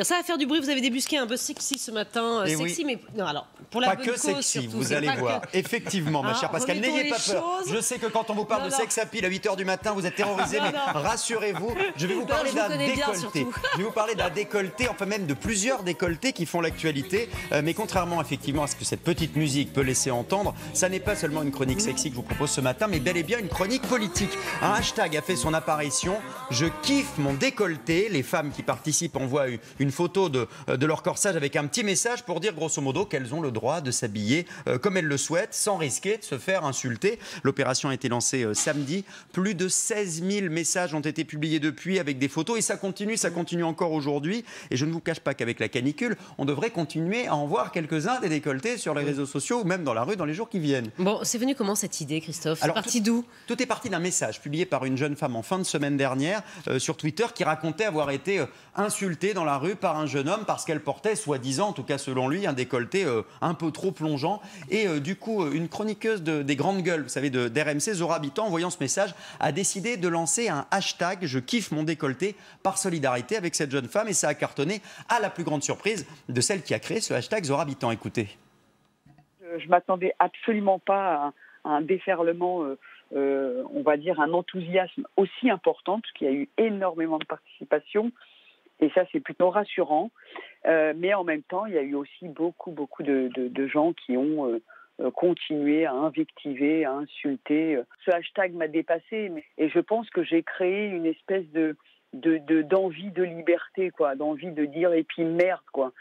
Ça va faire du bruit, vous avez débusqué un peu sexy ce matin, sexy oui. Mais non, alors pour la pas bonne que cause, sexy, surtout, vous allez voir. que... Effectivement, ma chère Pascale, n'ayez pas peur. Je sais que quand on vous parle de sex appeal à 8h du matin, vous êtes terrorisés, mais rassurez-vous, je vais vous parler d'un décolleté. Je vais vous parler d'un décolleté, enfin même de plusieurs décolletés qui font l'actualité. Mais contrairement effectivement à ce que cette petite musique peut laisser entendre, ça n'est pas seulement une chronique sexy que je vous propose ce matin, mais bel et bien une chronique politique. Un hashtag a fait son apparition. Je kiffe mon décolleté. Les femmes qui participent envoient une photo de leur corsage avec un petit message pour dire grosso modo qu'elles ont le droit de s'habiller comme elles le souhaitent sans risquer de se faire insulter. L'opération a été lancée samedi. Plus de 16 000 messages ont été publiés depuis avec des photos et ça continue encore aujourd'hui. Et je ne vous cache pas qu'avec la canicule, on devrait continuer à en voir quelques-uns des décolletés sur les réseaux sociaux ou même dans la rue dans les jours qui viennent. Bon, c'est venu comment cette idée, Christophe? C'est parti d'où? Tout est parti d'un message publié par une jeune femme en fin de semaine dernière sur Twitter qui racontait avoir été insultée dans la rue par un jeune homme parce qu'elle portait, soi-disant, en tout cas selon lui, un décolleté un peu trop plongeant. Et du coup, une chroniqueuse des grandes gueules, vous savez, d'RMC, Zora Habitant, en voyant ce message, a décidé de lancer un hashtag « Je kiffe mon décolleté » par solidarité avec cette jeune femme. Et ça a cartonné à la plus grande surprise de celle qui a créé ce hashtag, Zora Habitant. Écoutez. Je ne m'attendais absolument pas à un déferlement, on va dire un enthousiasme aussi important, parce qu'il y a eu énormément de participation. Et ça, c'est plutôt rassurant. Mais en même temps, il y a eu aussi beaucoup de gens qui ont continué à invectiver, à insulter. Ce hashtag m'a dépassée. Et je pense que j'ai créé une espèce d'envie de liberté, quoi, d'envie de dire « et puis merde », quoi.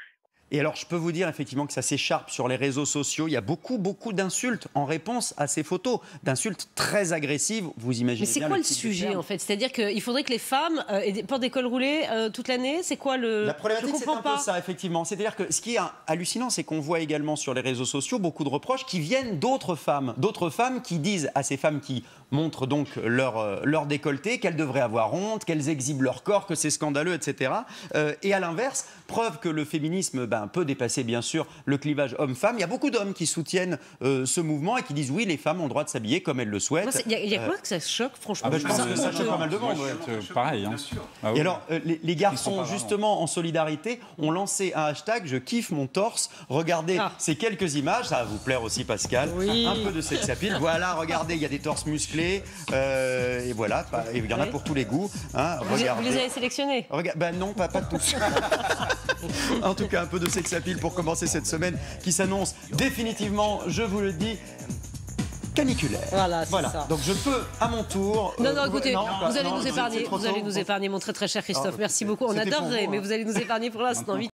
Et alors, je peux vous dire effectivement que ça s'écharpe sur les réseaux sociaux. Il y a beaucoup d'insultes en réponse à ces photos, d'insultes très agressives. Vous imaginez bien. Mais c'est quoi le sujet en fait? C'est-à-dire qu'il faudrait que les femmes portent des cols roulés toute l'année? C'est quoi le... La problématique, c'est un peu ça, effectivement. C'est-à-dire que ce qui est hallucinant, c'est qu'on voit également sur les réseaux sociaux beaucoup de reproches qui viennent d'autres femmes qui disent à ces femmes qui montrent donc leur décolleté qu'elles devraient avoir honte, qu'elles exhibent leur corps, que c'est scandaleux, etc. Et à l'inverse, preuve que le féminisme peut dépasser bien sûr le clivage homme-femme. Il y a beaucoup d'hommes qui soutiennent ce mouvement et qui disent oui, les femmes ont le droit de s'habiller comme elles le souhaitent. Il y a quoi que ça choque, franchement? Je pense que ça choque pas mal de monde. Pareil. Hein. Ah oui. Et alors, les garçons, justement, en solidarité, ont lancé un hashtag « Je kiffe mon torse ». Regardez ces quelques images, ça va vous plaire aussi, Pascal. Oui. Un peu de sex appeal. Voilà, regardez, il y a des torses musclés. Et voilà, il y en a pour tous les goûts. Hein, vous les avez sélectionnés? Non, pas tous. En tout cas, un peu de sex appeal pour commencer cette semaine qui s'annonce définitivement, je vous le dis, caniculaire. Voilà. Ça. Donc je peux à mon tour. Non, écoutez, vous allez nous épargner, mon très cher Christophe. Merci beaucoup. On adorerait, mais vous allez nous épargner pour l'instant.